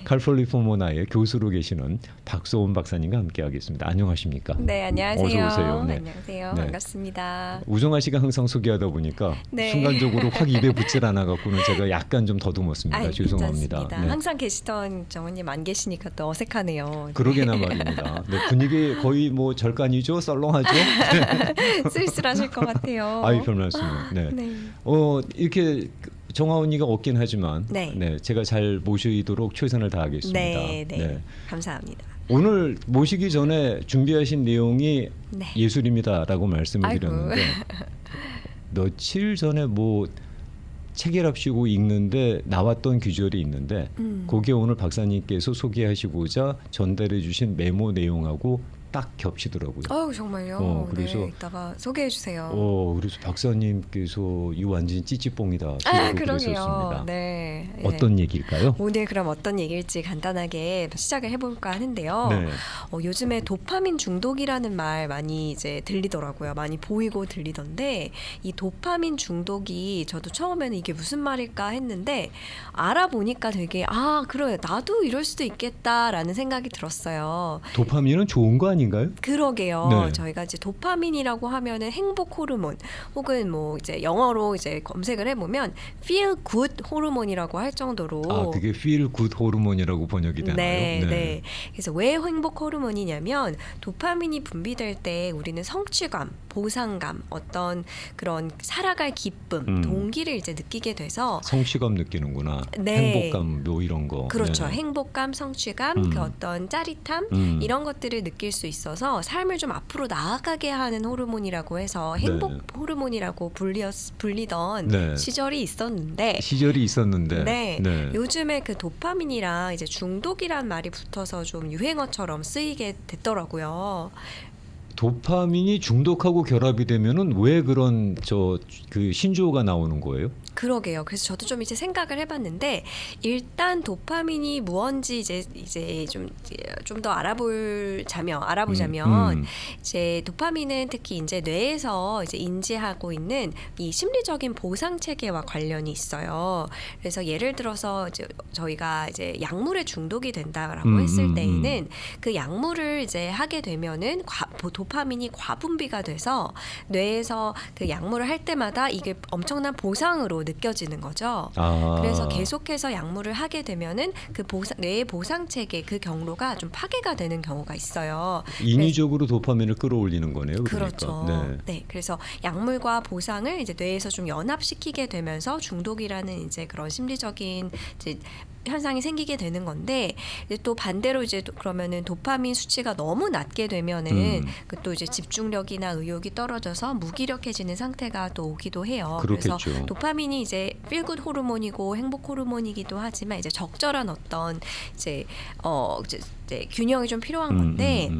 칼폴리포모나의 교수로 계시는 박소원 박사님과 함께하겠습니다. 안녕하십니까? 네, 안녕하세요. 어서 오세요. 네. 안녕하세요. 네. 반갑습니다. 우정아 씨가 항상 소개하다 보니까 네. 순간적으로 확 입에 붙질 않아 갖고는 제가 약간 좀 더듬었습니다. 죄송합니다. 괜찮습니다. 네. 항상 계시던 정원님 안 계시니까 또 어색하네요. 그러게나 말입니다. 네, 분위기 거의 뭐 절간이죠, 썰렁하죠. 쓸쓸하실 것 같아요. 아이 별 말씀을. 네. 네. 이렇게 정아 언니가 없긴 하지만 네. 제가 잘 모시도록 최선을 다하겠습니다. 네. 감사합니다. 오늘 모시기 전에 준비하신 내용이 네. 예술입니다라고 말씀을 아이고. 드렸는데 며칠 전에 뭐 책이랍시고 읽는데 나왔던 귀절이 있는데 거기에 오늘 박사님께서 소개하시고자 전달해 주신 메모 내용하고 딱 겹치더라고요. 정말요? 그래서 네, 이따가 소개해 주세요. 그래서 박사님께서 이 완전 찌찌뽕이다 소리로 그러셨습니다. 네. 어떤 얘기일까요? 오늘 그럼 어떤 얘기일지 간단하게 시작을 해볼까 하는데요. 네. 요즘에 도파민 중독이라는 말 많이 이제 들리더라고요. 많이 보이고 들리던데 이 도파민 중독이 저도 처음에는 이게 무슨 말일까 했는데 알아보니까 되게 그래 나도 이럴 수도 있겠다라는 생각이 들었어요. 도파민은 좋은 거 아닌가요? 그러게요. 네. 저희가 이제 도파민이라고 하면은 행복 호르몬 혹은 뭐 이제 영어로 이제 검색을 해보면 feel good 호르몬이라고 할 정도로 그게 feel good 호르몬이라고 번역이 되나요? 네. 그래서 왜 행복 호르몬이냐면 도파민이 분비될 때 우리는 성취감, 보상감, 어떤 그런 살아갈 기쁨, 동기를 이제 느끼게 돼서 성취감 느끼는구나. 네. 행복감 뭐 이런 거. 그렇죠. 네. 행복감, 성취감, 그 어떤 짜릿함 이런 것들을 느낄 수 있어서 삶을 좀 앞으로 나아가게 하는 호르몬이라고 해서 행복 호르몬이라고 불리던 네. 시절이 있었는데 네. 요즘에 그 도파민이랑 이제 중독이란 말이 붙어서 좀 유행어처럼 쓰이게 됐더라고요. 도파민이 중독하고 결합이 되면은 왜 그런 그 신조어가 나오는 거예요? 그러게요. 그래서 저도 좀 이제 생각을 해봤는데 일단 도파민이 무언지 이제 좀 더 알아보자면 이제 도파민은 특히 이제 뇌에서 이제 인지하고 있는 이 심리적인 보상 체계와 관련이 있어요. 그래서 예를 들어서 이제 저희가 이제 약물에 중독이 된다라고 했을 때에는 그 약물을 이제 하게 되면은 도파민이 과분비가 돼서 뇌에서 그 약물을 할 때마다 이게 엄청난 보상으로 느껴지는 거죠. 그래서 계속해서 약물을 하게 되면은 그 뇌의 보상 체계 그 경로가 좀 파괴가 되는 경우가 있어요. 인위적으로 도파민을 끌어올리는 거네요. 그러니까. 그렇죠. 네. 그래서 약물과 보상을 이제 뇌에서 좀 연합시키게 되면서 중독이라는 이제 그런 심리적인 이제 현상이 생기게 되는 건데 또 반대로 이제 그러면은 도파민 수치가 너무 낮게 되면은 또 이제 집중력이나 의욕이 떨어져서 무기력해지는 상태가 또 오기도 해요. 그렇겠죠. 그래서 도파민이 이제 필굿 호르몬이고 행복 호르몬이기도 하지만 이제 적절한 어떤 이제 균형이 좀 필요한 건데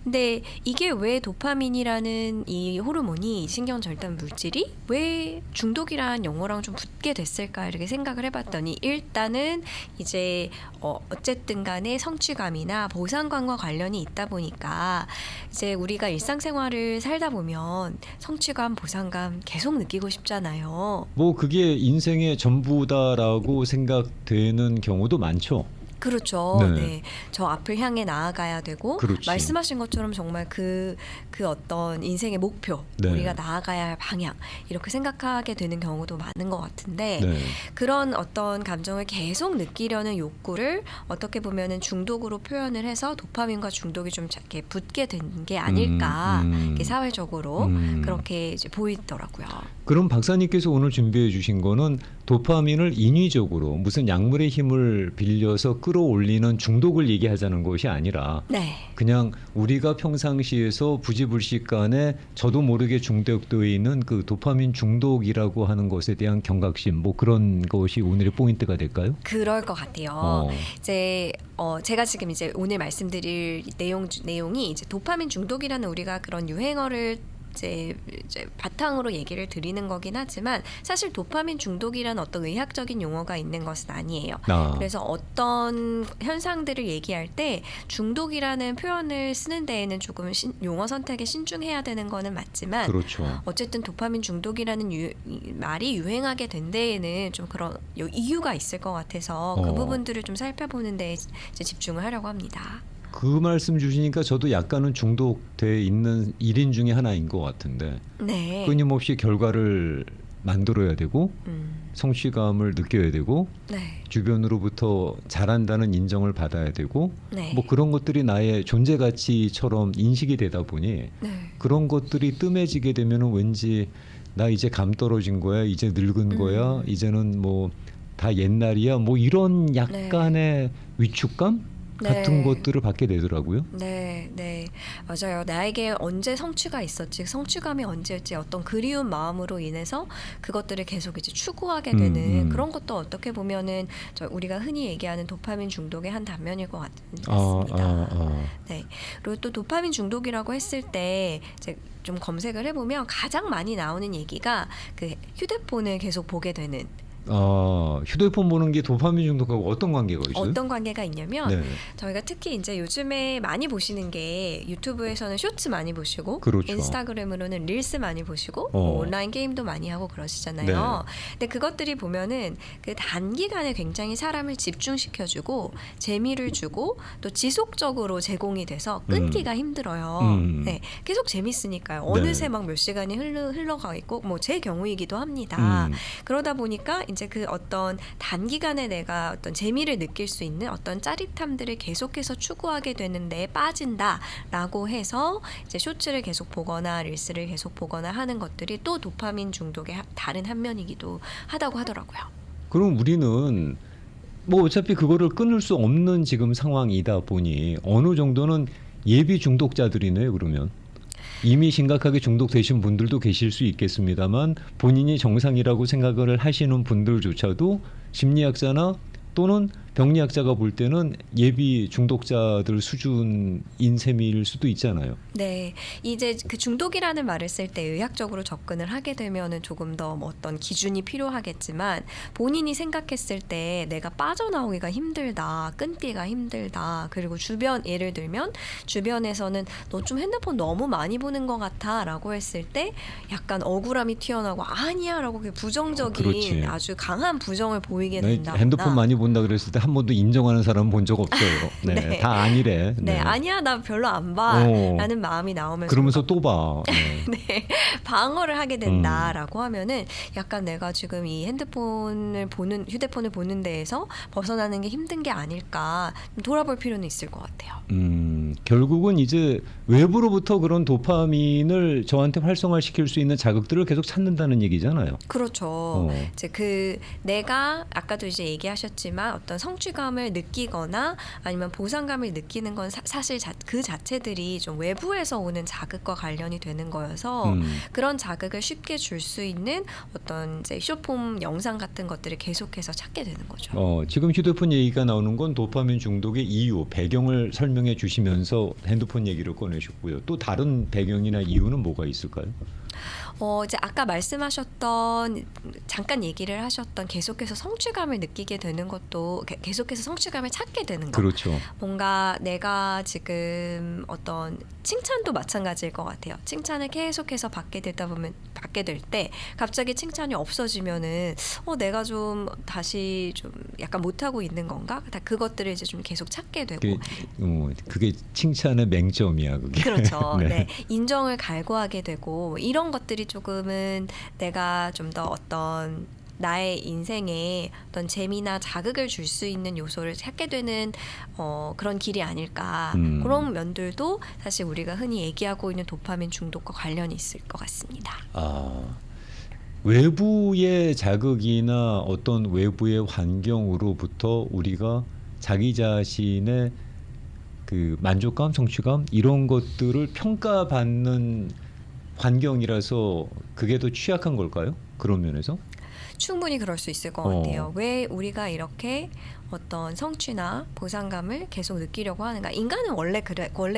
근데 이게 왜 도파민이라는 이 호르몬이 신경절단 물질이 왜 중독이란 용어랑 좀 붙게 됐을까 이렇게 생각을 해봤더니 일단은 이제 어쨌든 간에 성취감이나 보상감과 관련이 있다 보니까 이제 우리가 일상생활을 살다 보면 성취감, 보상감 계속 느끼고 싶잖아요. 뭐 그게 인생의 전부다라고 생각되는 경우도 많죠. 그렇죠. 네. 저 앞을 향해 나아가야 되고 그렇지. 말씀하신 것처럼 정말 그 어떤 인생의 목표, 우리가 나아가야 할 방향 이렇게 생각하게 되는 경우도 많은 것 같은데 그런 어떤 감정을 계속 느끼려는 욕구를 어떻게 보면은 중독으로 표현을 해서 도파민과 중독이 좀 이렇게 붙게 된 게 아닐까 이렇게 사회적으로 그렇게 이제 보이더라고요. 그럼 박사님께서 오늘 준비해 주신 거는 도파민을 인위적으로 무슨 약물의 힘을 빌려서 끌어올리는 중독을 얘기하자는 것이 아니라 그냥 우리가 평상시에서 부지불식간에 저도 모르게 중독되어 있는 그 도파민 중독이라고 하는 것에 대한 경각심 뭐 그런 것이 오늘의 포인트가 될까요? 그럴 것 같아요. 이제 제가 지금 이제 오늘 말씀드릴 내용이 이제 도파민 중독이라는 우리가 그런 유행어를 이제 바탕으로 얘기를 드리는 거긴 하지만 사실 도파민 중독이라는 어떤 의학적인 용어가 있는 것은 아니에요. 그래서 어떤 현상들을 얘기할 때 중독이라는 표현을 쓰는 데에는 조금 용어 선택에 신중해야 되는 거는 맞지만 그렇죠. 어쨌든 도파민 중독이라는 말이 유행하게 된 데에는 좀 그런 이유가 있을 것 같아서 그 부분들을 좀 살펴보는 데 이제 집중을 하려고 합니다. 그 말씀 주시니까 저도 약간은 중독돼 있는 일인 중에 하나인 것 같은데 네. 끊임없이 결과를 만들어야 되고 성취감을 느껴야 되고 네. 주변으로부터 잘한다는 인정을 받아야 되고 네. 뭐 그런 것들이 나의 존재 가치처럼 인식이 되다 보니 네. 그런 것들이 뜸해지게 되면은 왠지 나 이제 감 떨어진 거야, 이제 늙은 거야, 이제는 뭐 다 옛날이야, 뭐 이런 약간의 위축감 같은 것들을 받게 되더라고요. 네, 네, 맞아요. 나에게 언제 성취가 있었지, 성취감이 언제였지, 어떤 그리운 마음으로 인해서 그것들을 계속 이제 추구하게 되는 그런 것도 어떻게 보면은 우리가 흔히 얘기하는 도파민 중독의 한 단면일 것 같습니다. 네. 그리고 또 도파민 중독이라고 했을 때 이제 좀 검색을 해보면 가장 많이 나오는 얘기가 그 휴대폰을 계속 보게 되는. 휴대폰 보는 게 도파민 중독하고 어떤 관계가 있어요? 어떤 관계가 있냐면 네. 저희가 특히 이제 요즘에 많이 보시는 게 유튜브에서는 쇼츠 많이 보시고 그렇죠. 인스타그램으로는 릴스 많이 보시고 뭐 온라인 게임도 많이 하고 그러시잖아요. 네. 근데 그것들이 보면은 그 단기간에 굉장히 사람을 집중시켜주고 재미를 주고 또 지속적으로 제공이 돼서 끊기가 힘들어요. 네. 계속 재밌으니까요. 어느새 막 몇 시간이 흘러가 있고 뭐 제 경우이기도 합니다. 그러다 보니까 이제 그 어떤 단기간에 내가 어떤 재미를 느낄 수 있는 어떤 짜릿함들을 계속해서 추구하게 되는데 빠진다라고 해서 이제 쇼츠를 계속 보거나 릴스를 계속 보거나 하는 것들이 또 도파민 중독의 다른 한 면이기도 하다고 하더라고요. 그럼 우리는 뭐 어차피 그거를 끊을 수 없는 지금 상황이다 보니 어느 정도는 예비 중독자들이네요. 그러면 이미 심각하게 중독되신 분들도 계실 수 있겠습니다만 본인이 정상이라고 생각을 하시는 분들조차도 심리학자나 또는 병리학자가 볼 때는 예비 중독자들 수준인 셈일 수도 있잖아요. 네, 이제 그 중독이라는 말을 쓸 때 의학적으로 접근을 하게 되면은 조금 더 뭐 어떤 기준이 필요하겠지만 본인이 생각했을 때 내가 빠져나오기가 힘들다, 끊기가 힘들다. 그리고 주변 예를 들면 주변에서는 너 좀 핸드폰 너무 많이 보는 것 같아라고 했을 때 약간 억울함이 튀어나오고 아니야라고 부정적인 아주 강한 부정을 보이게 된다. 핸드폰 많이 본다 그랬을 때 한 번도 인정하는 사람은 본 적 없어요. 네, 네. 다 아니래. 네, 아니야 나 별로 안 봐라는 마음이 나오면서 그러면서 또 봐. 네, 방어를 하게 된다라고 하면은 약간 내가 지금 이 휴대폰을 보는 데에서 벗어나는 게 힘든 게 아닐까 돌아볼 필요는 있을 것 같아요. 결국은 이제 외부로부터 그런 도파민을 저한테 활성화시킬 수 있는 자극들을 계속 찾는다는 얘기잖아요. 그렇죠. 이제 그 내가 아까도 이제 얘기하셨지만 어떤 성취감을 느끼거나 아니면 보상감을 느끼는 건 사실 그 자체들이 좀 외부에서 오는 자극과 관련이 되는 거여서 그런 자극을 쉽게 줄 수 있는 어떤 이제 숏폼 영상 같은 것들을 계속해서 찾게 되는 거죠. 지금 휴대폰 얘기가 나오는 건 도파민 중독의 이유, 배경을 설명해 주시면서 핸드폰 얘기를 꺼내셨고요. 또 다른 배경이나 이유는 뭐가 있을까요? 이제 아까 말씀하셨던 잠깐 얘기를 하셨던 계속해서 성취감을 느끼게 되는 것도 계속해서 성취감을 찾게 되는 것. 그렇죠. 뭔가 내가 지금 어떤 칭찬도 마찬가지일 것 같아요. 칭찬을 계속해서 받게 될 때 갑자기 칭찬이 없어지면은 내가 좀 다시 좀 약간 못하고 있는 건가? 다 그것들을 이제 좀 계속 찾게 되고. 그게 칭찬의 맹점이야, 그게. 그렇죠. 네. 네. 인정을 갈구하게 되고 이런 것들이 조금은 내가 좀 더 어떤 나의 인생에 어떤 재미나 자극을 줄 수 있는 요소를 찾게 되는 그런 길이 아닐까. 그런 면들도 사실 우리가 흔히 얘기하고 있는 도파민 중독과 관련이 있을 것 같습니다. 외부의 자극이나 어떤 외부의 환경으로부터 우리가 자기 자신의 그 만족감, 성취감 이런 것들을 평가받는 환경이라서 그게 더 취약한 걸까요? 그런 면에서? 충분히 그럴 수 있을 것 같아요. 왜 우리가 이렇게 어떤 성취나 보상감을 계속 느끼려고 하는가? 인간은 원래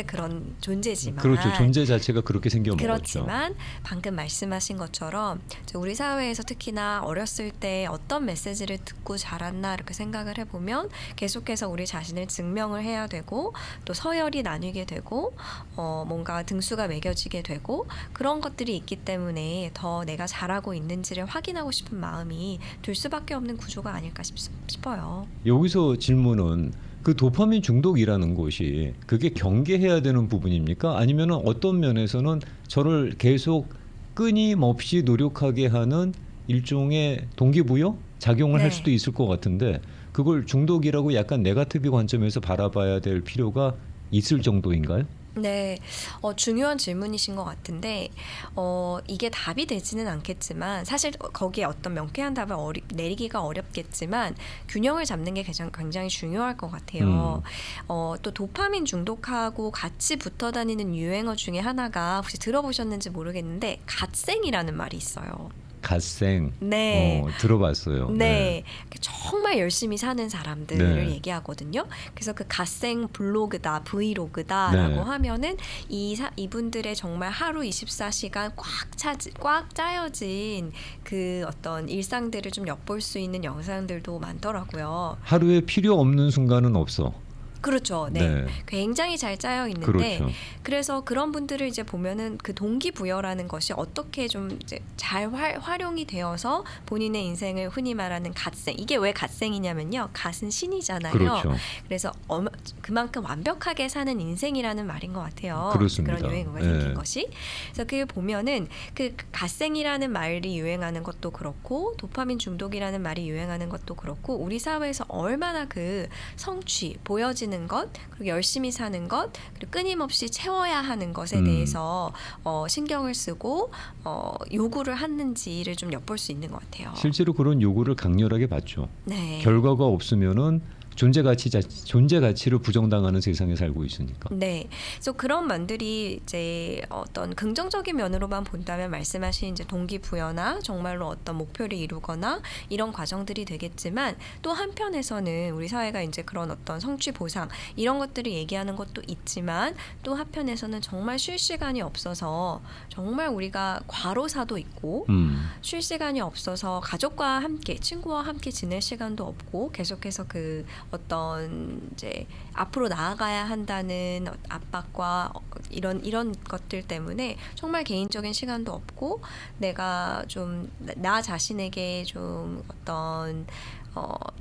그런 존재지만 그렇죠. 존재 자체가 그렇게 생겨 먹었죠. 그렇지만 방금 말씀하신 것처럼 우리 사회에서 특히나 어렸을 때 어떤 메시지를 듣고 자랐나 이렇게 생각을 해보면 계속해서 우리 자신을 증명을 해야 되고 또 서열이 나뉘게 되고 뭔가 등수가 매겨지게 되고 그런 것들이 있기 때문에 더 내가 잘하고 있는지를 확인하고 싶은 마음이 들 수밖에 없는 구조가 아닐까 싶어요. 여기서 질문은 그 도파민 중독이라는 것이 그게 경계해야 되는 부분입니까? 아니면 어떤 면에서는 저를 계속 끊임없이 노력하게 하는 일종의 동기부여 작용을 할 수도 있을 것 같은데 그걸 중독이라고 약간 네거티브 관점에서 바라봐야 될 필요가 있을 정도인가요? 네, 중요한 질문이신 것 같은데 이게 답이 되지는 않겠지만 사실 거기에 어떤 명쾌한 답을 내리기가 어렵겠지만 균형을 잡는 게 굉장히 중요할 것 같아요. 또 도파민 중독하고 같이 붙어 다니는 유행어 중에 하나가 혹시 들어보셨는지 모르겠는데 갓생이라는 말이 있어요. 갓생. 네. 들어봤어요. 네. 정말 열심히 사는 사람들을 네. 얘기하거든요. 그래서 그 갓생 블로그다, 브이로그다라고 네. 하면은 이분들의 정말 하루 24시간 꽉 짜여진 그 어떤 일상들을 좀 엿볼 수 있는 영상들도 많더라고요. 하루에 필요 없는 순간은 없어. 그렇죠. 네. 네. 굉장히 잘 짜여 있는데 그렇죠. 그래서 그런 분들을 이제 보면은 그 동기부여라는 것이 어떻게 좀 이제 잘 활용이 되어서 본인의 인생을 흔히 말하는 갓생. 이게 왜 갓생이냐면요. 갓은 신이잖아요. 그렇죠. 그래서 그만큼 완벽하게 사는 인생이라는 말인 것 같아요. 그렇습니다. 그런 유행어가 생긴 것이. 그래서 그게 보면은 그 갓생이라는 말이 유행하는 것도 그렇고 도파민 중독이라는 말이 유행하는 것도 그렇고 우리 사회에서 얼마나 그 성취, 보여지는 것, 그리고 열심히 사는 것, 그리고 끊임없이 채워야 하는 것에 대해서 신경을 쓰고 요구를 하는지를 좀 엿볼 수 있는 것 같아요. 실제로 그런 요구를 강렬하게 받죠. 네. 결과가 없으면은 존재 가치를 부정당하는 세상에 살고 있으니까. 네, 그래서 그런 면들이 이제 어떤 긍정적인 면으로만 본다면 말씀하신 이제 동기부여나 정말로 어떤 목표를 이루거나 이런 과정들이 되겠지만 또 한편에서는 우리 사회가 이제 그런 어떤 성취 보상 이런 것들을 얘기하는 것도 있지만 또 한편에서는 정말 쉴 시간이 없어서 정말 우리가 과로사도 있고 쉴 시간이 없어서 가족과 함께 친구와 함께 지낼 시간도 없고 계속해서 그 어떤 이제 앞으로 나아가야 한다는 압박과 이런 것들 때문에 정말 개인적인 시간도 없고 내가 좀 나 자신에게 좀 어떤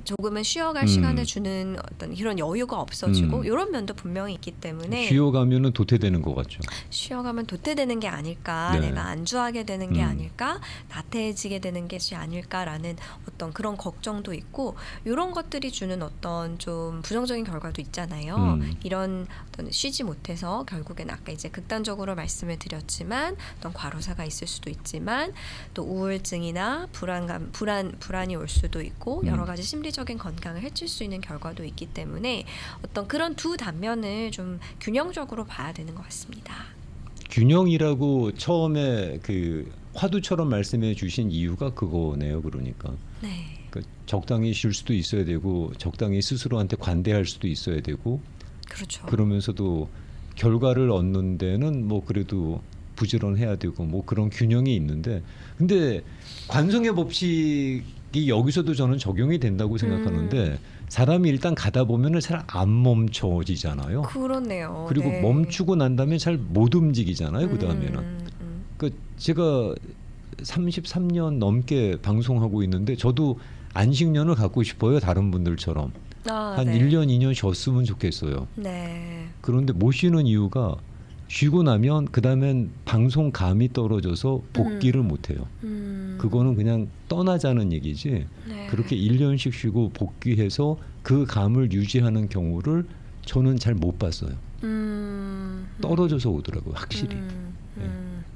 조금은 쉬어갈 시간을 주는 어떤 이런 여유가 없어지고 이런 면도 분명히 있기 때문에 쉬어가면은 도태되는 것 같죠. 쉬어가면 도태되는 게 아닐까, 네. 내가 안주하게 되는 게 아닐까, 나태해지게 되는 것이 아닐까라는 어떤 그런 걱정도 있고 이런 것들이 주는 어떤 좀 부정적인 결과도 있잖아요. 이런 어떤 쉬지 못해서 결국엔 아까 이제 극단적으로 말씀을 드렸지만 어떤 과로사가 있을 수도 있지만 또 우울증이나 불안이 올 수도 있고 여러 가지 심리적인 건강을 해칠 수 있는 결과도 있기 때문에 어떤 그런 두 단면을 좀 균형적으로 봐야 되는 것 같습니다. 균형이라고 처음에 그 화두처럼 말씀해 주신 이유가 그거네요. 그러니까 네. 적당히 쉴 수도 있어야 되고 적당히 스스로한테 관대할 수도 있어야 되고 그렇죠. 그러면서도 결과를 얻는 데는 뭐 그래도 부지런해야 되고 뭐 그런 균형이 있는데 근데 관성의 법칙이 여기서도 저는 적용이 된다고 생각하는데 사람이 일단 가다 보면은 잘 안 멈춰지잖아요. 그렇네요. 그리고 네. 멈추고 난 다음에 잘 못 움직이잖아요. 그 다음에는. 그 제가 33년 넘게 방송하고 있는데 저도 안식년을 갖고 싶어요. 다른 분들처럼. 한 네. 1년, 2년 쉬었으면 좋겠어요. 네. 그런데 못 쉬는 이유가 쉬고 나면 그다음엔 방송감이 떨어져서 복귀를 못해요. 그거는 그냥 떠나자는 얘기지. 네. 그렇게 1년씩 쉬고 복귀해서 그 감을 유지하는 경우를 저는 잘 못 봤어요. 떨어져서 오더라고요. 확실히. 네.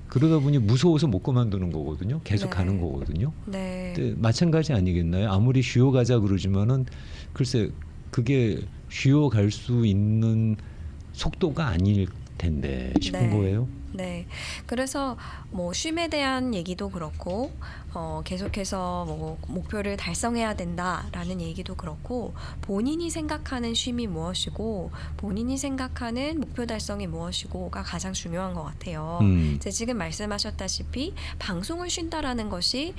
그러다 보니 무서워서 못 그만두는 거거든요. 계속 네. 가는 거거든요. 네. 근데 마찬가지 아니겠나요? 아무리 쉬어가자 그러지만은 글쎄 그게 쉬어갈 수 있는 속도가 아닐 텐데 싶은 거예요. 네. 그래서 뭐 쉼에 대한 얘기도 그렇고 계속해서 뭐 목표를 달성해야 된다라는 얘기도 그렇고 본인이 생각하는 쉼이 무엇이고 본인이 생각하는 목표 달성이 무엇이고가 가장 중요한 것 같아요. 이제 지금 말씀하셨다시피 방송을 쉰다라는 것이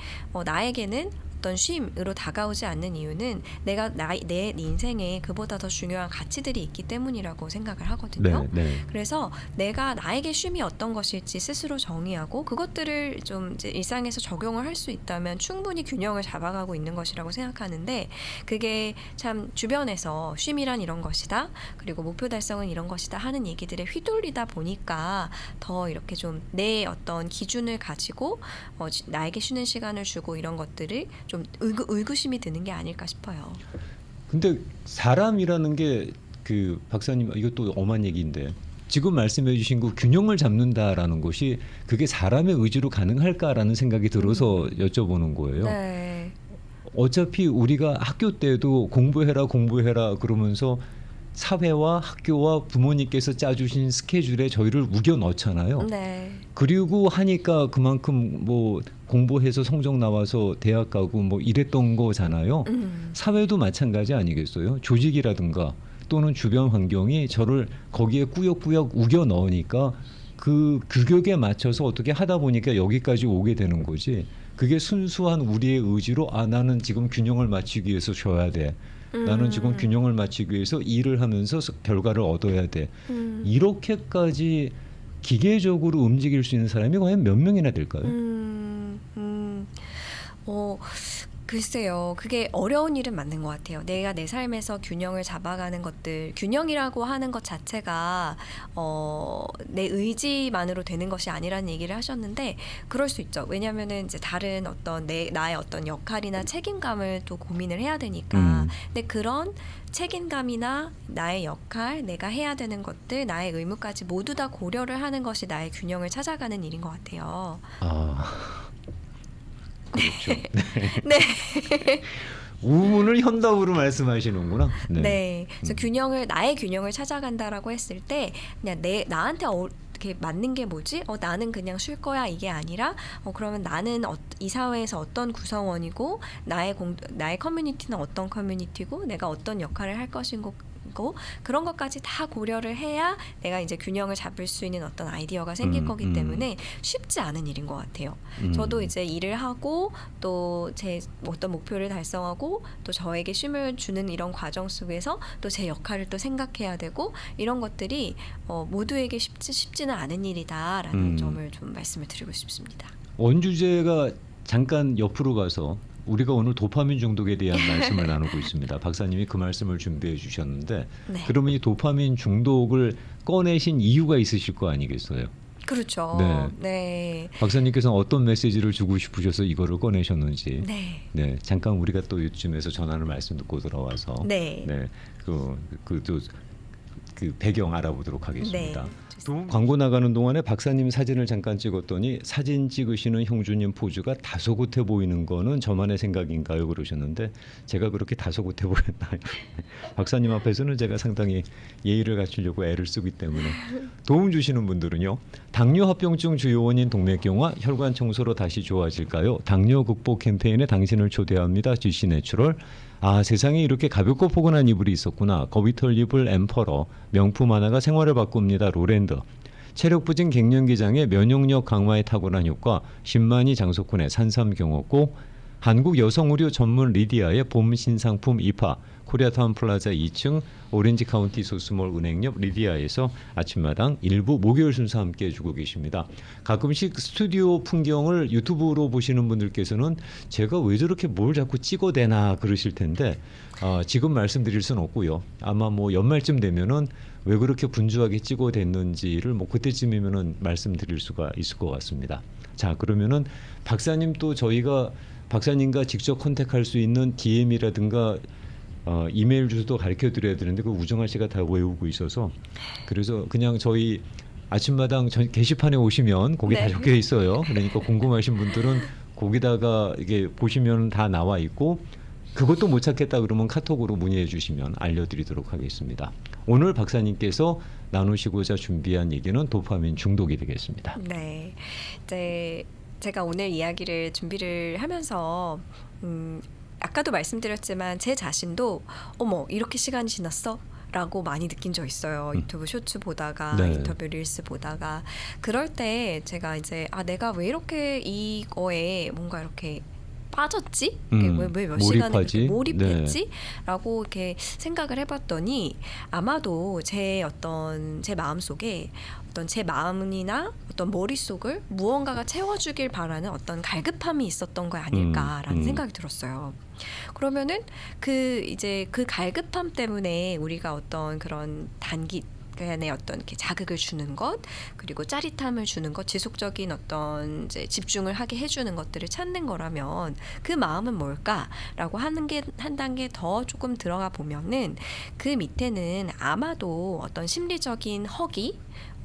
나에게는 어떤 쉼으로 다가오지 않는 이유는 내 인생에 그보다 더 중요한 가치들이 있기 때문이라고 생각을 하거든요. 그래서 내가 나에게 쉼이 어떤 것일지 스스로 정의하고 그것들을 좀 이제 일상에서 적용을 할 수 있다면 충분히 균형을 잡아가고 있는 것이라고 생각하는데 그게 참 주변에서 쉼이란 이런 것이다. 그리고 목표 달성은 이런 것이다 하는 얘기들에 휘둘리다 보니까 더 이렇게 좀 내 어떤 기준을 가지고 나에게 쉬는 시간을 주고 이런 것들을 좀 의구심이 드는 게 아닐까 싶어요. 근데 사람이라는 게 그 박사님 이것도 엄한 얘기인데 지금 말씀해 주신 그 균형을 잡는다라는 것이 그게 사람의 의지로 가능할까라는 생각이 들어서 여쭤보는 거예요. 네. 어차피 우리가 학교 때도 공부해라 그러면서 사회와 학교와 부모님께서 짜주신 스케줄에 저희를 우겨 넣잖아요. 네. 그리고 하니까 그만큼 뭐 공부해서 성적 나와서 대학 가고 뭐 이랬던 거잖아요. 사회도 마찬가지 아니겠어요? 조직이라든가 또는 주변 환경이 저를 거기에 꾸역꾸역 우겨 넣으니까 그 규격에 맞춰서 어떻게 하다 보니까 여기까지 오게 되는 거지. 그게 순수한 우리의 의지로 나는 지금 균형을 맞추기 위해서 쉬어야 돼. 나는 지금 균형을 맞추기 위해서 일을 하면서 결과를 얻어야 돼. 이렇게까지 기계적으로 움직일 수 있는 사람이 과연 몇 명이나 될까요? 글쎄요. 그게 어려운 일은 맞는 것 같아요. 내가 내 삶에서 균형을 잡아가는 것들, 균형이라고 하는 것 자체가 내 의지만으로 되는 것이 아니라는 얘기를 하셨는데 그럴 수 있죠. 왜냐하면은 이제 다른 어떤 나의 어떤 역할이나 책임감을 또 고민을 해야 되니까. 근데 그런 책임감이나 나의 역할, 내가 해야 되는 것들, 나의 의무까지 모두 다 고려를 하는 것이 나의 균형을 찾아가는 일인 것 같아요. 그렇죠. 네. 우문을 현답으로 말씀하시는구나. 네. 그래서 나의 균형을 찾아간다라고 했을 때 그냥 나한테 이렇게 맞는 게 뭐지? 나는 그냥 쉴 거야 이게 아니라 그러면 나는 이 사회에서 어떤 구성원이고 나의 커뮤니티는 어떤 커뮤니티고 내가 어떤 역할을 할 것인고 그런 것까지 다 고려를 해야 내가 이제 균형을 잡을 수 있는 어떤 아이디어가 생길 거기 때문에 쉽지 않은 일인 것 같아요. 저도 이제 일을 하고 또 제 어떤 목표를 달성하고 또 저에게 쉼을 주는 이런 과정 속에서 또 제 역할을 또 생각해야 되고 이런 것들이 모두에게 쉽지는 않은 일이다라는 점을 좀 말씀을 드리고 싶습니다. 원주제가 잠깐 옆으로 가서 우리가 오늘 도파민 중독에 대한 말씀을 나누고 있습니다. 박사님이 그 말씀을 준비해 주셨는데 그러면 이 도파민 중독을 꺼내신 이유가 있으실 거 아니겠어요? 그렇죠. 네. 박사님께서는 어떤 메시지를 주고 싶으셔서 이거를 꺼내셨는지. 잠깐 우리가 또 이쯤에서 전하는 말씀 듣고 들어와서 그 배경 알아보도록 하겠습니다. 광고 나가는 동안에 박사님 사진을 잠깐 찍었더니 사진 찍으시는 형주님 포즈가 다소곳해 보이는 거는 저만의 생각인가요? 그러셨는데 제가 그렇게 다소곳해 보였나요? 박사님 앞에서는 제가 상당히 예의를 갖추려고 애를 쓰기 때문에 도움 주시는 분들은요. 당뇨합병증 주요 원인 동맥경화 혈관 청소로 다시 좋아질까요? 당뇨 극복 캠페인에 당신을 초대합니다. GC 내추럴. 세상에 이렇게 가볍고 포근한 이불이 있었구나. 거위털 이불 엠퍼러. 명품 하나가 생활을 바꿉니다. 로랜드. 체력 부진 갱년기장의 면역력 강화에 탁월한 효과. 10만이 장소쿤의 산삼경옥고. 한국 여성의료 전문 리디아의 봄 신상품 이파. 코리아타운 플라자 2층 오렌지 카운티 소스몰 은행 옆 리디아에서 아침마당 일부 목요일 순서 함께 해주고 계십니다. 가끔씩 스튜디오 풍경을 유튜브로 보시는 분들께서는 제가 왜 저렇게 뭘 자꾸 찍어대나 그러실 텐데 지금 말씀드릴 수는 없고요. 아마 뭐 연말쯤 되면은 왜 그렇게 분주하게 찍어댔는지를 뭐 그때쯤이면은 말씀드릴 수가 있을 것 같습니다. 자, 그러면은 박사님 또 저희가 박사님과 직접 컨택할 수 있는 DM이라든가 이메일 주소도 가르쳐 드려야 되는데 그 우정아 씨가 다 외우고 있어서 그래서 그냥 저희 아침마당 게시판에 오시면 거기 다 적혀 있어요. 그러니까 궁금하신 분들은 거기다가 이게 보시면 다 나와 있고 그것도 못 찾겠다 그러면 카톡으로 문의해 주시면 알려드리도록 하겠습니다. 오늘 박사님께서 나누시고자 준비한 얘기는 도파민 중독이 되겠습니다. 네, 이제 제가 오늘 이야기를 준비를 하면서 아까도 말씀드렸지만 제 자신도 어머 이렇게 시간이 지났어? 라고 많이 느낀 적 있어요. 유튜브 쇼츠 보다가 네. 인터뷰 릴스 보다가 그럴 때 제가 이제 내가 왜 이렇게 이거에 뭔가 이렇게 빠졌지? 왜 몇 시간을 이렇게 몰입했지? 네. 라고 이렇게 생각을 해봤더니 아마도 제 마음속에 어떤 제 마음이나 어떤 머릿속을 무언가가 채워주길 바라는 어떤 갈급함이 있었던 거 아닐까라는 생각이 들었어요. 그러면은 그 갈급함 때문에 우리가 어떤 그런 단기간의 어떤 이렇게 자극을 주는 것, 그리고 짜릿함을 주는 것, 지속적인 어떤 이제 집중을 하게 해주는 것들을 찾는 거라면 그 마음은 뭘까라고 한 단계 더 조금 들어가 보면은 그 밑에는 아마도 어떤 심리적인 허기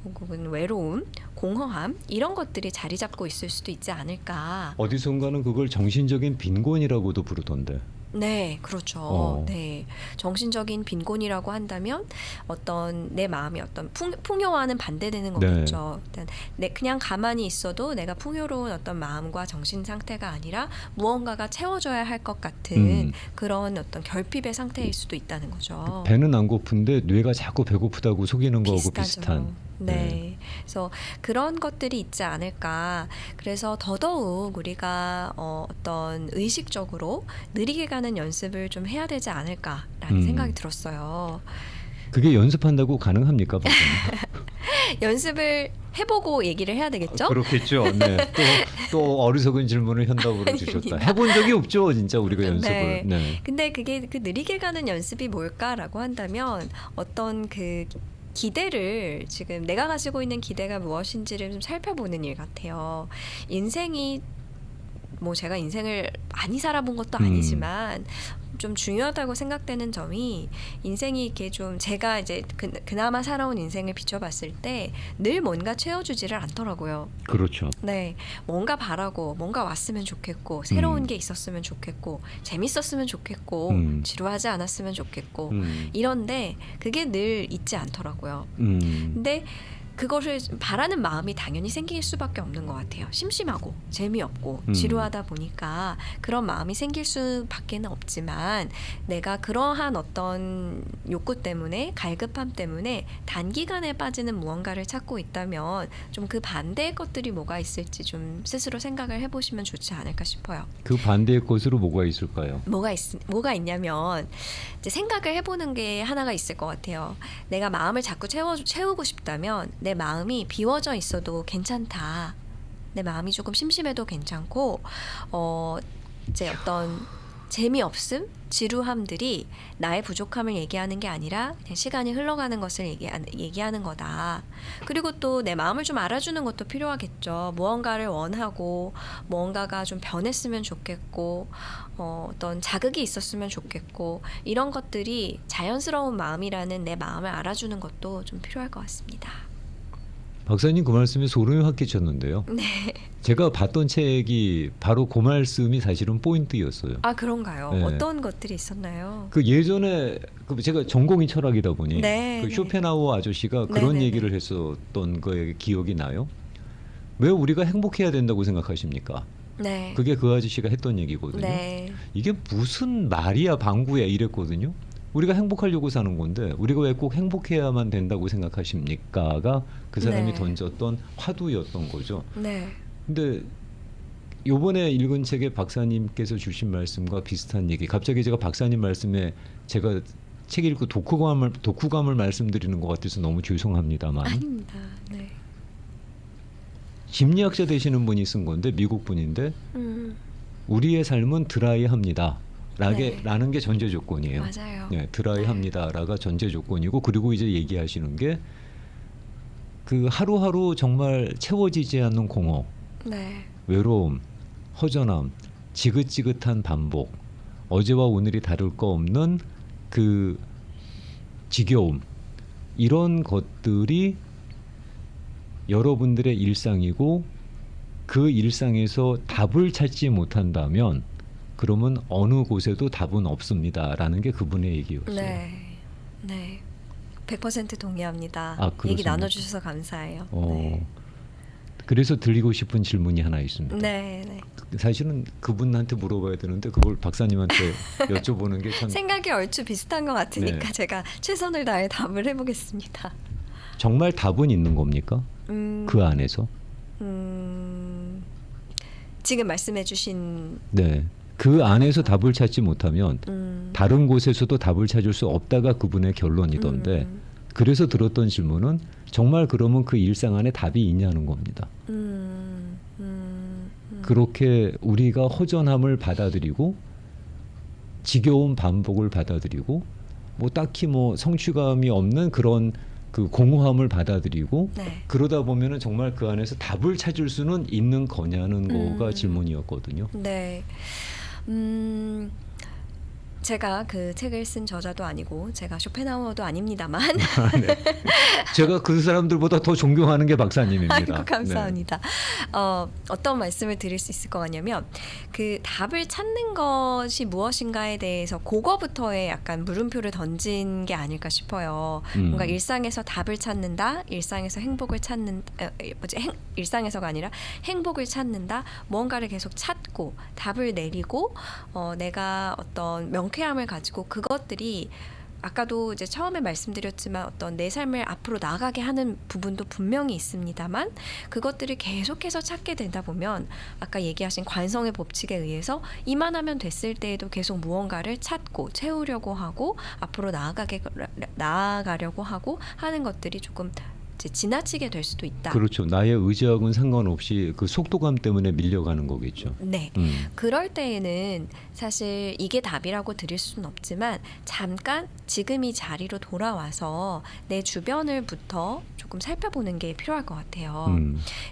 혹은 외로움, 공허함 이런 것들이 자리 잡고 있을 수도 있지 않을까. 어디선가는 그걸 정신적인 빈곤이라고도 부르던데. 네, 그렇죠. 네, 정신적인 빈곤이라고 한다면 어떤 내 마음이 어떤 풍요와는 반대되는 거겠죠. 일단 그냥 가만히 있어도 내가 풍요로운 어떤 마음과 정신 상태가 아니라 무언가가 채워져야 할 것 같은 그런 어떤 결핍의 상태일 수도 있다는 거죠. 배는 안 고픈데 뇌가 자꾸 배고프다고 속이는 거하고 비슷한. 네. 그래서 그런 것들이 있지 않을까. 그래서 더더욱 우리가 어떤 의식적으로 느리게 가는 연습을 좀 해야 되지 않을까라는 생각이 들었어요. 그게 연습한다고 가능합니까, 박사님? 연습을 해보고 얘기를 해야 되겠죠? 그렇겠죠. 네. 또 어리석은 질문을 현답으로 주셨다. 해본 적이 없죠, 진짜 우리가 연습을. 네. 네. 근데 그게 그 느리게 가는 연습이 뭘까라고 한다면 어떤 그 기대를 지금 내가 가지고 있는 기대가 무엇인지를 좀 살펴보는 일 같아요. 인생이 뭐 제가 인생을 많이 살아본 것도 아니지만 좀 중요하다고 생각되는 점이 인생이 이렇게 좀 제가 이제 그나마 살아온 인생을 비춰봤을 때 늘 뭔가 채워주지를 않더라고요. 그렇죠. 네, 뭔가 바라고 뭔가 왔으면 좋겠고 새로운 게 있었으면 좋겠고 재밌었으면 좋겠고 지루하지 않았으면 좋겠고 이런데 그게 늘 있지 않더라고요. 근데 그것을 바라는 마음이 당연히 생길 수밖에 없는 것 같아요. 심심하고 재미없고 지루하다 보니까 그런 마음이 생길 수밖에는 없지만 내가 그러한 어떤 욕구 때문에 갈급함 때문에 단기간에 빠지는 무언가를 찾고 있다면 좀 그 반대의 것들이 뭐가 있을지 좀 스스로 생각을 해보시면 좋지 않을까 싶어요. 그 반대의 것으로 뭐가 있을까요? 뭐가 있냐면 이제 생각을 해보는 게 하나가 있을 것 같아요. 내가 마음을 자꾸 채우고 싶다면 내 마음이 비워져 있어도 괜찮다. 내 마음이 조금 심심해도 괜찮고 이제 어떤 재미없음, 지루함들이 나의 부족함을 얘기하는 게 아니라 그냥 시간이 흘러가는 것을 얘기하는 거다. 그리고 또 내 마음을 좀 알아주는 것도 필요하겠죠. 무언가를 원하고 무언가가 좀 변했으면 좋겠고 어떤 자극이 있었으면 좋겠고 이런 것들이 자연스러운 마음이라는 내 마음을 알아주는 것도 좀 필요할 것 같습니다. 박사님 그 말씀에 소름이 확 끼쳤는데요. 네. 제가 봤던 책이 바로 그 말씀이 사실은 포인트였어요. 아 그런가요? 네. 어떤 것들이 있었나요? 그 예전에 제가 전공이 철학이다 보니 네, 그 네. 쇼펜하우어 아저씨가 그런 네. 얘기를 했었던 거에 기억이 나요. 왜 우리가 행복해야 된다고 생각하십니까? 네. 그게 그 아저씨가 했던 얘기거든요. 네. 이게 무슨 말이야 방구야 이랬거든요. 우리가 행복하려고 사는 건데 우리가 왜 꼭 행복해야만 된다고 생각하십니까가 그 사람이 네. 던졌던 화두였던 거죠. 네. 근데 요번에 읽은 책에 박사님께서 주신 말씀과 비슷한 얘기. 갑자기 제가 박사님 말씀에 제가 책 읽고 독후감을 말씀드리는 것 같아서 너무 죄송합니다만 아닙니다. 네. 심리학자 되시는 분이 쓴 건데 미국 분인데 우리의 삶은 드라이합니다. 네. 라는 게 전제 조건이에요. 맞아요. 네, 드라이합니다라가 전제 조건이고 그리고 이제 얘기하시는 게 그 하루하루 정말 채워지지 않는 공허, 네. 외로움, 허전함, 지긋지긋한 반복, 어제와 오늘이 다를 거 없는 그 지겨움 이런 것들이 여러분들의 일상이고 그 일상에서 답을 찾지 못한다면 그러면 어느 곳에도 답은 없습니다라는 게 그분의 얘기였어요. 네. 네. 100% 동의합니다. 아, 얘기 그렇습니까? 나눠주셔서 감사해요. 네. 그래서 드리고 싶은 질문이 하나 있습니다. 네. 사실은 그분한테 물어봐야 되는데 그걸 박사님한테 여쭤보는 게 참 생각이 얼추 비슷한 것 같으니까 네. 제가 최선을 다해 답을 해보겠습니다. 정말 답은 있는 겁니까? 그 안에서? 지금 말씀해주신 네. 그 안에서 답을 찾지 못하면 다른 곳에서도 답을 찾을 수 없다가 그분의 결론이던데 그래서 들었던 질문은 정말 그러면 그 일상 안에 답이 있냐는 겁니다. 그렇게 우리가 허전함을 받아들이고 지겨운 반복을 받아들이고 뭐 딱히 뭐 성취감이 없는 그런 그 공허함을 받아들이고 네. 그러다 보면은 정말 그 안에서 답을 찾을 수는 있는 거냐는 거가 질문이었거든요. 네. 제가 그 책을 쓴 저자도 아니고 제가 쇼펜하우어도 아닙니다만 네. 제가 그 사람들보다 더 존경하는 게 박사님입니다. 아이고 감사합니다. 어떤 말씀을 드릴 수 있을 것 같냐면 그 답을 찾는 것이 무엇인가에 대해서 그거부터의 약간 물음표를 던진 게 아닐까 싶어요. 뭔가 일상에서 답을 찾는다, 일상에서 행복을 일상에서가 아니라 행복을 찾는다, 무언가를 계속 찾고 답을 내리고 내가 어떤 명쾌함을 가지고 그것들이 아까도 이제 처음에 말씀드렸지만 어떤 내 삶을 앞으로 나아가게 하는 부분도 분명히 있습니다만 그것들을 계속해서 찾게 되다 보면 아까 얘기하신 관성의 법칙에 의해서 이만하면 됐을 때에도 계속 무언가를 찾고 채우려고 하고 앞으로 나아가려고 하고 하는 것들이 조금 이제 지나치게 될 수도 있다. 그렇죠. 나의 의지하고는 상관없이 그 속도감 때문에 밀려가는 거겠죠. 네. 그럴 때에는 사실 이게 답이라고 드릴 수는 없지만 잠깐 지금 이 자리로 돌아와서 내 주변을부터 조금 살펴보는 게 필요할 것 같아요.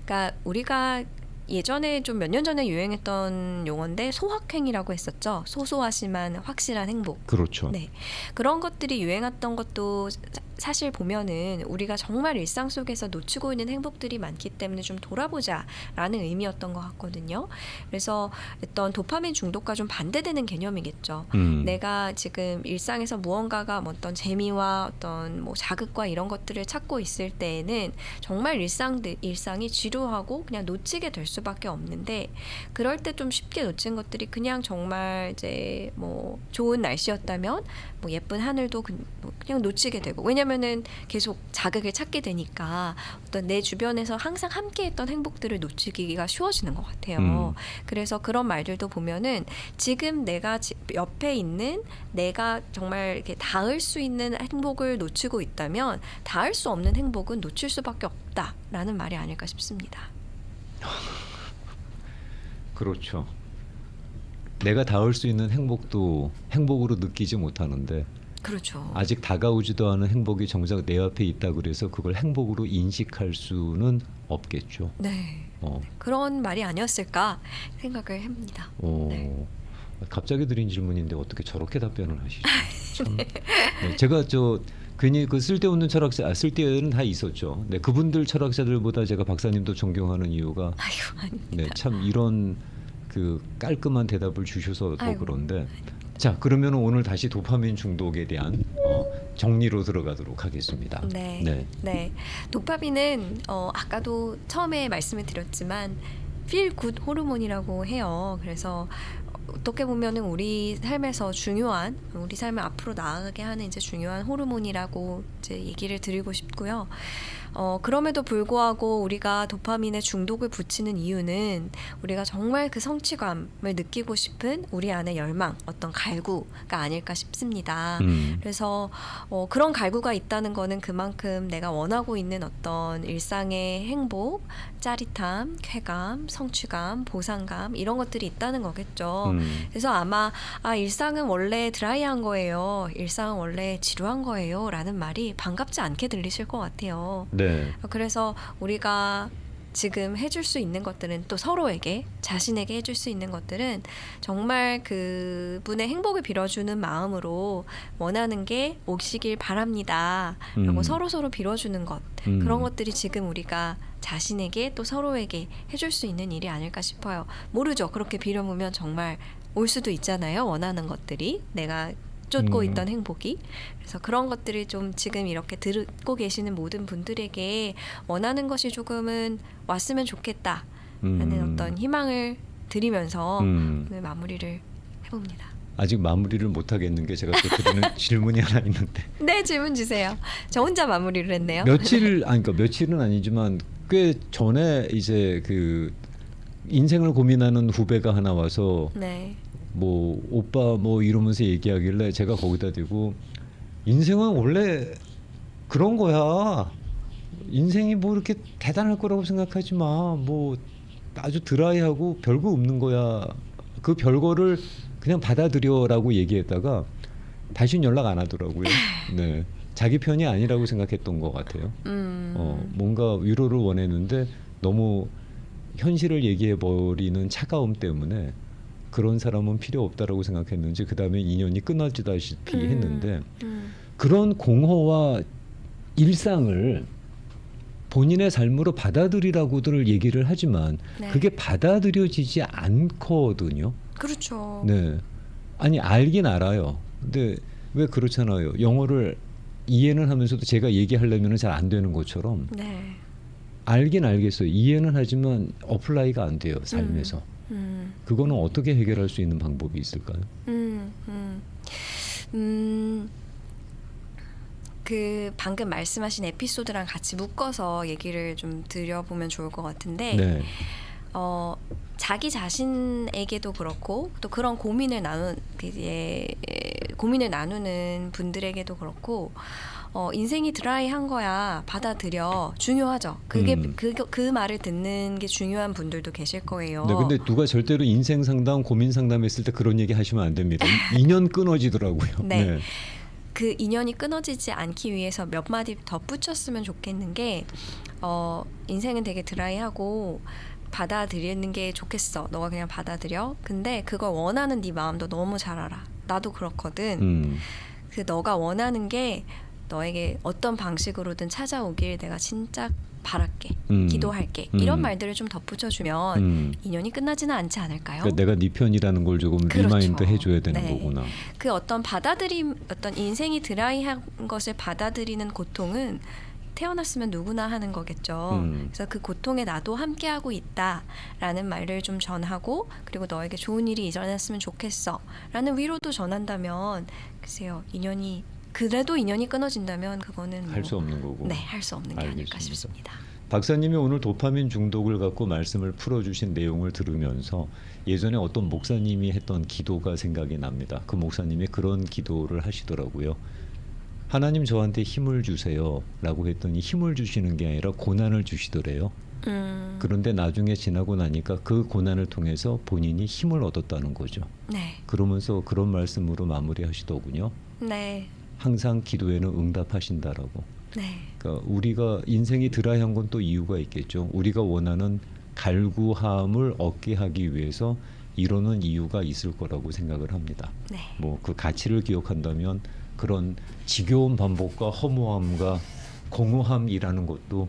그러니까 우리가 예전에 좀 몇 년 전에 유행했던 용어인데 소확행이라고 했었죠. 소소하지만 확실한 행복. 그렇죠. 네. 그런 것들이 유행했던 것도 사실 보면은 우리가 정말 일상 속에서 놓치고 있는 행복들이 많기 때문에 좀 돌아보자라는 의미였던 것 같거든요. 그래서 어떤 도파민 중독과 좀 반대되는 개념이겠죠. 내가 지금 일상에서 무언가가 어떤 재미와 어떤 뭐 자극과 이런 것들을 찾고 있을 때에는 정말 일상이 지루하고 그냥 놓치게 될 수밖에 없는데 그럴 때 좀 쉽게 놓친 것들이 그냥 정말 이제 뭐 좋은 날씨였다면 뭐 예쁜 하늘도 그냥 놓치게 되고 왜냐면은 계속 자극을 찾게 되니까 어떤 내 주변에서 항상 함께했던 행복들을 놓치기가 쉬워지는 것 같아요. 그래서 그런 말들도 보면은 지금 내가 옆에 있는 내가 정말 이렇게 닿을 수 있는 행복을 놓치고 있다면 닿을 수 없는 행복은 놓칠 수밖에 없다라는 말이 아닐까 싶습니다. 그렇죠. 내가 닿을 수 있는 행복도 행복으로 느끼지 못하는데 그렇죠. 아직 다가오지도 않은 행복이 정작 내 앞에 있다 그래서 그걸 행복으로 인식할 수는 없겠죠. 네. 그런 말이 아니었을까 생각을 합니다. 네. 갑자기 드린 질문인데 어떻게 저렇게 답변을 하시죠? 참. 네, 제가 괜히 그 쓸데없는 철학자, 쓸데는 다 있었죠. 네, 그분들 철학자들보다 제가 박사님도 존경하는 이유가 아이고, 아닙니다. 네, 참 이런 그 깔끔한 대답을 주셔서 더 아이고. 그런데 자 그러면 오늘 다시 도파민 중독에 대한 정리로 들어가도록 하겠습니다. 네. 도파민은 아까도 처음에 말씀을 드렸지만 feel good 호르몬이라고 해요. 그래서 어떻게 보면은 우리 삶에서 중요한 우리 삶을 앞으로 나아가게 하는 이제 중요한 호르몬이라고 이제 얘기를 드리고 싶고요. 그럼에도 불구하고 우리가 도파민에 중독을 붙이는 이유는 우리가 정말 그 성취감을 느끼고 싶은 우리 안의 열망, 어떤 갈구가 아닐까 싶습니다. 그래서 그런 갈구가 있다는 거는 그만큼 내가 원하고 있는 어떤 일상의 행복, 짜릿함, 쾌감, 성취감, 보상감 이런 것들이 있다는 거겠죠. 그래서 아마 일상은 원래 드라이한 거예요. 일상은 원래 지루한 거예요. 라는 말이 반갑지 않게 들리실 것 같아요. 네. 그래서 우리가 지금 해줄 수 있는 것들은 또 서로에게 자신에게 해줄 수 있는 것들은 정말 그분의 행복을 빌어주는 마음으로 원하는 게 오시길 바랍니다 라고 서로 빌어주는 것 그런 것들이 지금 우리가 자신에게 또 서로에게 해줄 수 있는 일이 아닐까 싶어요. 모르죠. 그렇게 빌어보면 정말 올 수도 있잖아요. 원하는 것들이 내가 쫓고 있던 행복이. 그래서 그런 것들을 좀 지금 이렇게 듣고 계시는 모든 분들에게 원하는 것이 조금은 왔으면 좋겠다라는 어떤 희망을 드리면서 오늘 마무리를 해봅니다. 아직 마무리를 못 하겠는 게 제가 또 드리는 질문이 하나 있는데. 네, 질문 주세요. 저 혼자 마무리를 했네요. 그러니까 며칠은 아니지만 꽤 전에 이제 그 인생을 고민하는 후배가 하나 와서 네. 뭐 오빠 뭐 이러면서 얘기하길래 제가 거기다 대고 인생은 원래 그런 거야. 인생이 뭐 이렇게 대단할 거라고 생각하지 마. 뭐 아주 드라이하고 별거 없는 거야. 그 별거를 그냥 받아들여라고 얘기했다가 다시는 연락 안 하더라고요. 네, 자기 편이 아니라고 생각했던 것 같아요. 뭔가 위로를 원했는데 너무 현실을 얘기해 버리는 차가움 때문에 그런 사람은 필요 없다라고 생각했는지 그 다음에 인연이 끊어지다시피 했는데 그런 공허와 일상을 본인의 삶으로 받아들이라고들 얘기를 하지만 네. 그게 받아들여지지 않거든요. 그렇죠. 네, 아니 알긴 알아요. 근데 왜 그렇잖아요. 영어를 이해는 하면서도 제가 얘기하려면 잘 안 되는 것처럼 네. 알긴 알겠어요. 이해는 하지만 어플라이가 안 돼요. 삶에서. 그거는 어떻게 해결할 수 있는 방법이 있을까요? 그 방금 말씀하신 에피소드랑 같이 묶어서 얘기를 좀 드려보면 좋을 것 같은데 네. 자기 자신에게도 그렇고 또 그런 고민을 나누는 분들에게도 그렇고 인생이 드라이한 거야 받아들여 중요하죠. 그게 그 말을 듣는 게 중요한 분들도 계실 거예요. 네, 근데 누가 절대로 인생 상담, 고민 상담했을 때 그런 얘기 하시면 안 됩니다. 인연 끊어지더라고요. 네. 네. 그 인연이 끊어지지 않기 위해서 몇 마디 더 붙였으면 좋겠는 게 인생은 되게 드라이하고 받아들이는 게 좋겠어. 너가 그냥 받아들여. 근데 그걸 원하는 네 마음도 너무 잘 알아. 나도 그렇거든. 그 너가 원하는 게 너에게 어떤 방식으로든 찾아오길 내가 진짜 바랄게. 기도할게. 이런 말들을 좀 덧붙여주면 인연이 끝나지는 않지 않을까요? 그러니까 내가 네 편이라는 걸 조금 그렇죠. 리마인드 해줘야 되는 네. 거구나. 그 어떤 어떤 인생이 드라이한 것을 받아들이는 고통은 태어났으면 누구나 하는 거겠죠. 그래서 그 고통에 나도 함께하고 있다라는 말을 좀 전하고 그리고 너에게 좋은 일이 일어났으면 좋겠어 라는 위로도 전한다면 글쎄요. 그래도 인연이 끊어진다면 그거는 할 수 없는 거고. 네, 할 수 없는 게 아닐까 싶습니다. 박사님이 오늘 도파민 중독을 갖고 말씀을 풀어주신 내용을 들으면서 예전에 어떤 목사님이 했던 기도가 생각이 납니다. 그 목사님이 그런 기도를 하시더라고요. 하나님 저한테 힘을 주세요 라고 했더니 힘을 주시는 게 아니라 고난을 주시더래요. 그런데 나중에 지나고 나니까 그 고난을 통해서 본인이 힘을 얻었다는 거죠. 네. 그러면서 그런 말씀으로 마무리하시더군요. 네. 항상 기도에는 응답하신다라고. 네. 그러니까 우리가 인생이 드라이한 건 또 이유가 있겠죠. 우리가 원하는 갈구함을 얻게 하기 위해서 이루는 이유가 있을 거라고 생각을 합니다. 네. 뭐 그 가치를 기억한다면 그런 지겨운 반복과 허무함과 공허함이라는 것도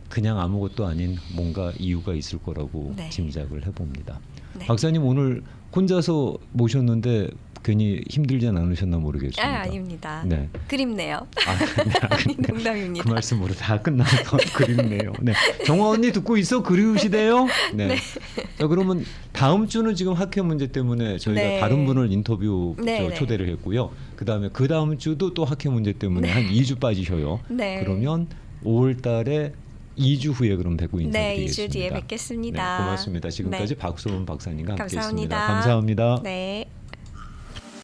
그냥 아무것도 아닌 뭔가 이유가 있을 거라고 네. 짐작을 해봅니다. 네. 박사님 오늘 혼자서 모셨는데 괜히 힘들진 않으셨나 모르겠습니다. 아닙니다. 네. 그립네요. 네. 농담입니다. 그 말씀으로 다 끝나서 그립네요. 네. 정화 언니 듣고 있어? 그리우시대요? 네. 네. 자, 그러면 다음 주는 지금 학회 문제 때문에 저희가 네. 다른 분을 인터뷰 네. 초대를 했고요. 그다음에 그 다음 주도 또 학회 문제 때문에 한 2주 빠지셔요. 네. 그러면 5월 달에 2주 후에 그럼 뵙고 인사드리겠습니다. 네, 2주 뒤에 뵙겠습니다. 네, 고맙습니다. 지금까지 네. 박소은 박사님과 함께했습니다. 감사합니다. 감사합니다. 네.